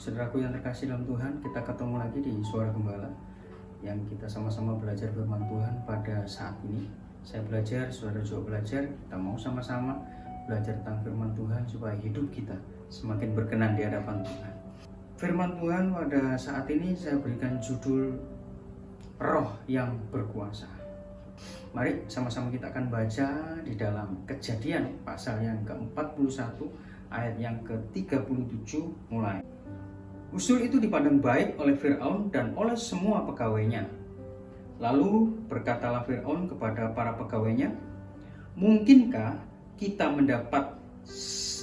Saudaraku yang terkasih dalam Tuhan, kita ketemu lagi di Suara Gembala yang kita sama-sama belajar firman Tuhan pada saat ini. Saya belajar, saudara juga belajar, kita mau sama-sama belajar tentang firman Tuhan supaya hidup kita semakin berkenan di hadapan Tuhan. Firman Tuhan pada saat ini saya berikan judul Roh yang Berkuasa. Mari sama-sama kita akan baca di dalam Kejadian pasal yang ke-41 ayat yang ke-37 mulai. Usul itu dipandang baik oleh Fir'aun dan oleh semua pegawainya. Lalu berkatalah Fir'aun kepada para pegawainya, "Mungkinkah kita mendapat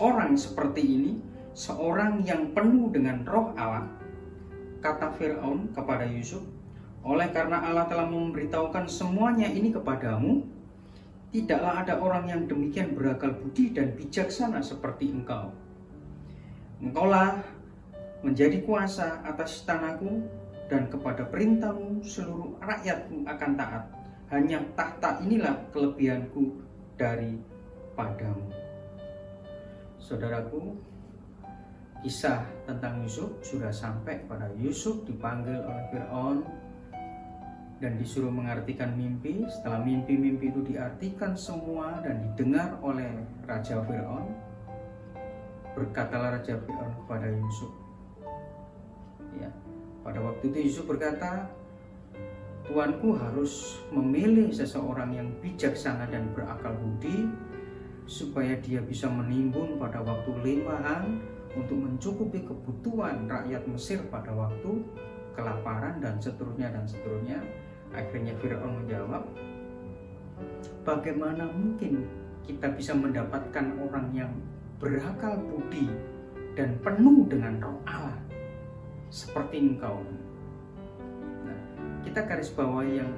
orang seperti ini, seorang yang penuh dengan roh Allah?" Kata Fir'aun kepada Yusuf, "Oleh karena Allah telah memberitahukan semuanya ini kepadamu, tidaklah ada orang yang demikian berakal budi dan bijaksana seperti engkau. Engkaulah menjadi kuasa atas tanahku, dan kepada perintahmu seluruh rakyatku akan taat. Hanya tahta inilah kelebihanku daripadamu." Saudaraku, kisah tentang Yusuf sudah sampai pada Yusuf dipanggil oleh Fir'aun dan disuruh mengartikan mimpi. Setelah mimpi-mimpi itu diartikan semua dan didengar oleh Raja Fir'aun, berkatalah Raja Fir'aun kepada Yusuf. Ya, pada waktu itu Yusuf berkata, "Tuanku harus memilih seseorang yang bijaksana dan berakal budi, supaya dia bisa menimbun pada waktu limpahan untuk mencukupi kebutuhan rakyat Mesir pada waktu kelaparan," dan seterusnya dan seterusnya. Akhirnya Fir'aun menjawab, "Bagaimana mungkin kita bisa mendapatkan orang yang berakal budi dan penuh dengan roh Allah seperti engkau?" Nah, kita garis bawahi yang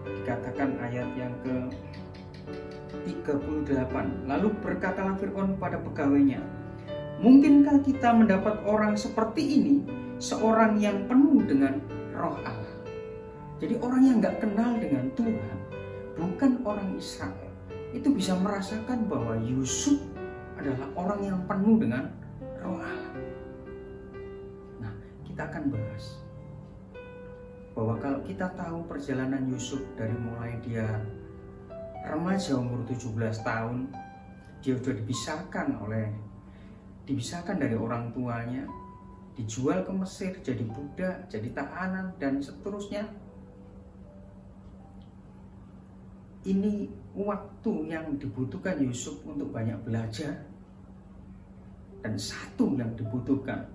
dikatakan ayat yang ke-38. Lalu berkatalah Fir'aun pada pegawainya, "Mungkinkah kita mendapat orang seperti ini, seorang yang penuh dengan roh Allah?" Jadi orang yang gak kenal dengan Tuhan, bukan orang Israel, itu bisa merasakan bahwa Yusuf adalah orang yang penuh dengan roh Allah. Nah, kita akan bahas bahwa kalau kita tahu perjalanan Yusuf dari mulai dia remaja umur 17 tahun, dia sudah dipisahkan dari orang tuanya, dijual ke Mesir, jadi budak, jadi tahanan, dan seterusnya. Ini waktu yang dibutuhkan Yusuf untuk banyak belajar. Dan satu yang dibutuhkan,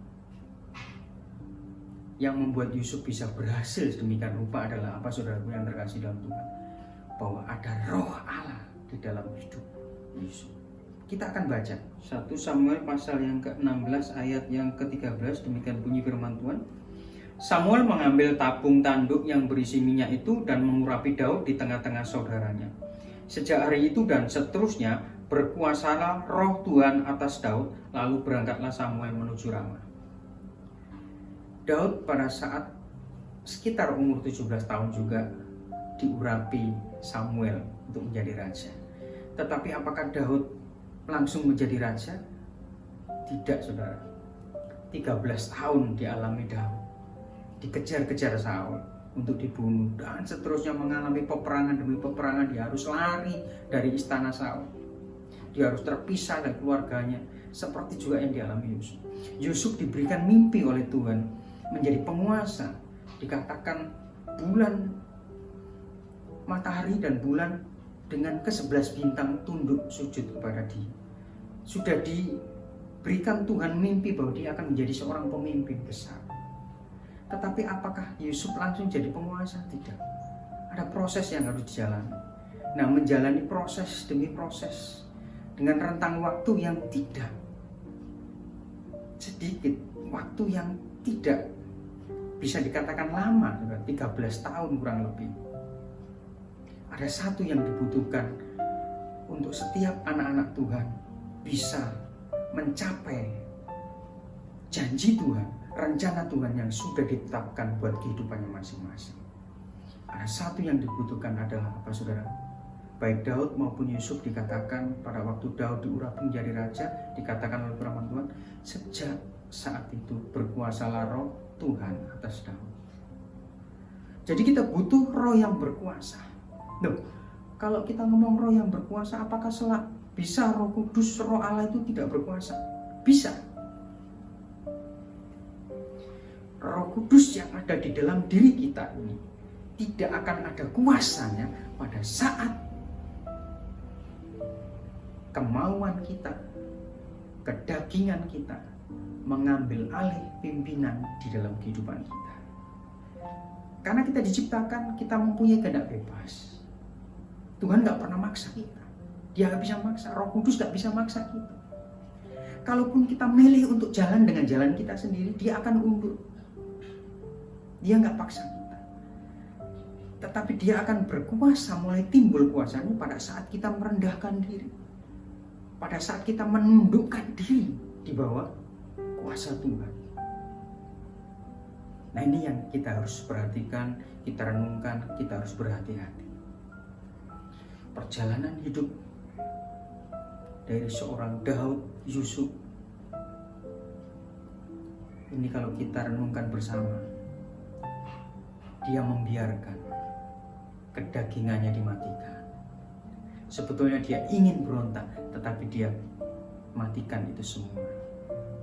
yang membuat Yusuf bisa berhasil sedemikian rupa adalah apa, saudaraku yang terkasih dalam Tuhan? Bahwa ada roh Allah di dalam hidup Yusuf. Kita akan baca 1 Samuel pasal yang ke-16 ayat yang ke-13. Demikian bunyi firman Tuhan. "Samuel mengambil tabung tanduk yang berisi minyak itu dan mengurapi Daud di tengah-tengah saudaranya. Sejak hari itu dan seterusnya berkuasalah roh Tuhan atas Daud, lalu berangkatlah Samuel menuju Rama." Daud pada saat sekitar umur 17 tahun juga diurapi Samuel untuk menjadi raja. Tetapi apakah Daud langsung menjadi raja? Tidak, saudara. 13 tahun dialami Daud, dikejar-kejar Saul untuk dibunuh, dan seterusnya mengalami peperangan demi peperangan. Dia harus lari dari istana Saul, dia harus terpisah dari keluarganya, seperti juga yang dialami Yusuf. Yusuf diberikan mimpi oleh Tuhan menjadi penguasa. Dikatakan bulan, matahari dan bulan dengan ke-11 bintang tunduk sujud kepada dia. Sudah diberikan Tuhan mimpi bahwa dia akan menjadi seorang pemimpin besar. Tetapi apakah Yusuf langsung jadi penguasa? Tidak. Ada proses yang harus dijalani. Nah, menjalani proses demi proses dengan rentang waktu yang tidak sedikit, waktu yang tidak bisa dikatakan lama, 13 tahun kurang lebih. Ada satu yang dibutuhkan untuk setiap anak-anak Tuhan bisa mencapai janji Tuhan, rencana Tuhan yang sudah ditetapkan buat kehidupannya masing-masing. Ada satu yang dibutuhkan adalah apa, saudara? Baik Daud maupun Yusuf dikatakan pada waktu Daud diurapi menjadi raja, dikatakan oleh firman Tuhan, sejak saat itu berkuasalah roh Tuhan atas Daud. Jadi kita butuh roh yang berkuasa. Loh, kalau kita ngomong roh yang berkuasa, apakah bisa Roh Kudus, Roh Allah itu tidak berkuasa? Bisa. Roh Kudus yang ada di dalam diri kita ini tidak akan ada kuasanya pada saat kemauan kita, kedagingan kita mengambil alih pimpinan di dalam kehidupan kita. Karena kita diciptakan, kita mempunyai kehendak bebas. Tuhan gak pernah maksa kita. Dia gak bisa maksa, Roh Kudus gak bisa maksa kita. Kalaupun kita milih untuk jalan dengan jalan kita sendiri, dia akan undur. Dia gak paksa kita. Tetapi dia akan berkuasa, mulai timbul kuasanya pada saat kita merendahkan diri. Pada saat kita menundukkan diri di bawah kuasa Tuhan. Nah, ini yang kita harus perhatikan, kita renungkan, kita harus berhati-hati. Perjalanan hidup dari seorang Daud Yusuf ini kalau kita renungkan bersama, dia membiarkan kedagingannya dimatikan. Sebetulnya dia ingin berontak, tetapi dia matikan itu semua.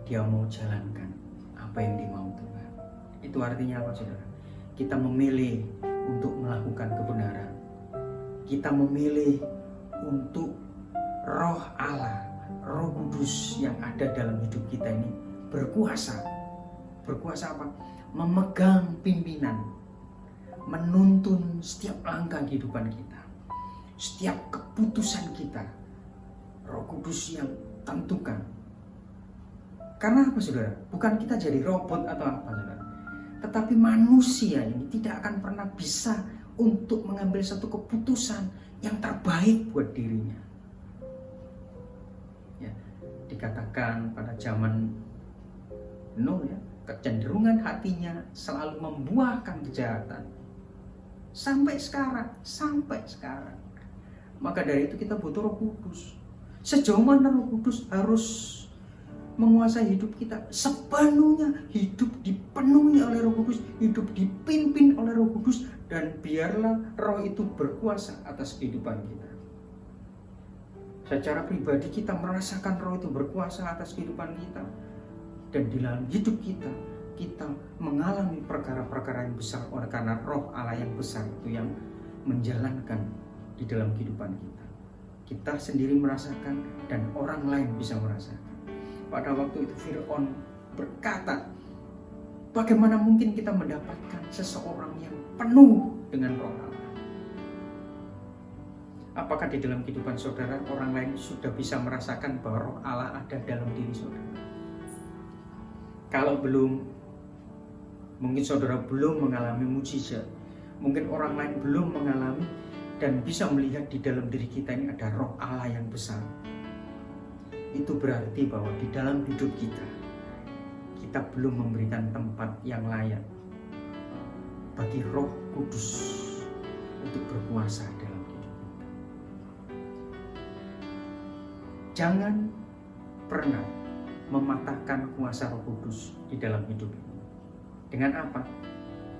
Dia mau jalankan apa yang dimau Tuhan. Itu artinya apa, saudara? Kita memilih untuk melakukan kebenaran. Kita memilih untuk Roh Allah, Roh Kudus yang ada dalam hidup kita ini berkuasa. Berkuasa apa? Memegang pimpinan, menuntun setiap langkah kehidupan kita, setiap keputusan kita. Roh Kudus yang tentukan. Karena apa, saudara? Bukan kita jadi robot atau apa, saudara. Tetapi manusia ini tidak akan pernah bisa untuk mengambil satu keputusan yang terbaik buat dirinya. Ya, dikatakan pada zaman Nuh, ya, kecenderungan hatinya selalu membuahkan kejahatan. Sampai sekarang. Maka dari itu kita butuh Roh Kudus. Sejauh mana Roh Kudus harus menguasai hidup kita? Sepenuhnya hidup dipenuhi oleh Roh Kudus, hidup dipimpin oleh Roh Kudus, dan biarlah Roh itu berkuasa atas kehidupan kita. Secara pribadi kita merasakan Roh itu berkuasa atas kehidupan kita, dan di dalam hidup kita mengalami perkara-perkara yang besar oleh karena Roh Allah yang besar itu yang menjalankan di dalam kehidupan kita. Kita sendiri merasakan dan orang lain bisa merasakan. Pada waktu itu Fir'aun berkata, bagaimana mungkin kita mendapatkan seseorang yang penuh dengan Roh Allah? Apakah di dalam kehidupan saudara orang lain sudah bisa merasakan bahwa Roh Allah ada dalam diri saudara? Kalau belum, mungkin saudara belum mengalami mujizat, mungkin orang lain belum mengalami dan bisa melihat di dalam diri kita ini ada Roh Allah yang besar. Itu berarti bahwa di dalam hidup kita belum memberikan tempat yang layak bagi Roh Kudus untuk berkuasa dalam hidup kita. Jangan pernah mematahkan kuasa Roh Kudus di dalam hidup ini. Dengan apa?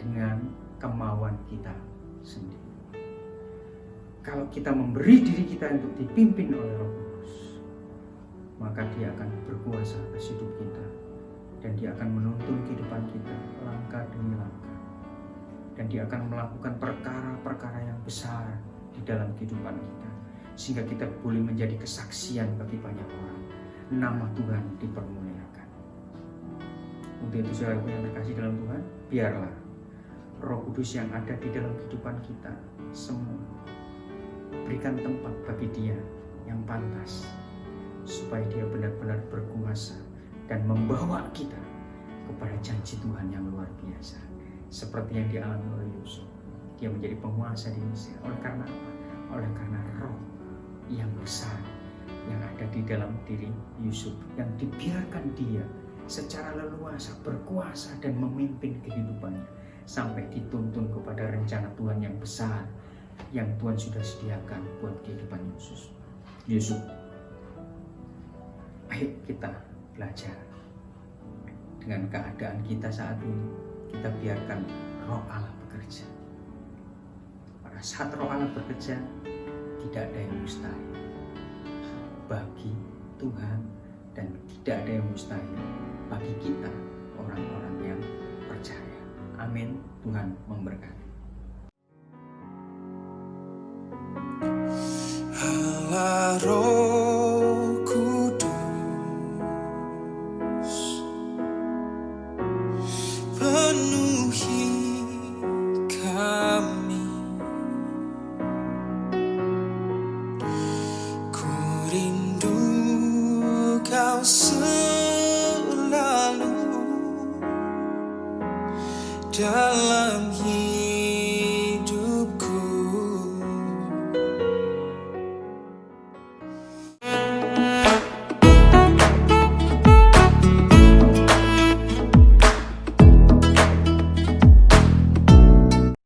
Dengan kemauan kita sendiri. Kalau kita memberi diri kita untuk dipimpin oleh Roh Kudus, maka dia akan berkuasa atas hidup kita, dan dia akan menuntun kehidupan kita langkah demi langkah, dan dia akan melakukan perkara-perkara yang besar di dalam kehidupan kita, sehingga kita boleh menjadi kesaksian bagi banyak orang. Nama Tuhan dipermuliakan. Untuk itu saudara yang terkasih dalam Tuhan, biarlah Roh Kudus yang ada di dalam kehidupan kita semua berikan tempat bagi dia yang pantas, supaya dia benar-benar berkuasa dan membawa kita kepada janji Tuhan yang luar biasa. Seperti yang dialami oleh Yusuf, dia menjadi penguasa di Mesir. Oleh karena apa? Oleh karena Roh yang besar yang ada di dalam diri Yusuf, yang dibiarkan dia secara leluasa berkuasa dan memimpin kehidupannya sampai dituntun kepada rencana Tuhan yang besar yang Tuhan sudah sediakan buat kehidupan Yusuf. Ayo kita belajar dengan keadaan kita saat ini. Kita biarkan Roh Allah bekerja. Pada saat Roh Allah bekerja, tidak ada yang mustahil bagi Tuhan, dan tidak ada yang mustahil bagi kita, orang-orang yang percaya. Amin. Tuhan memberkati. Allah Roh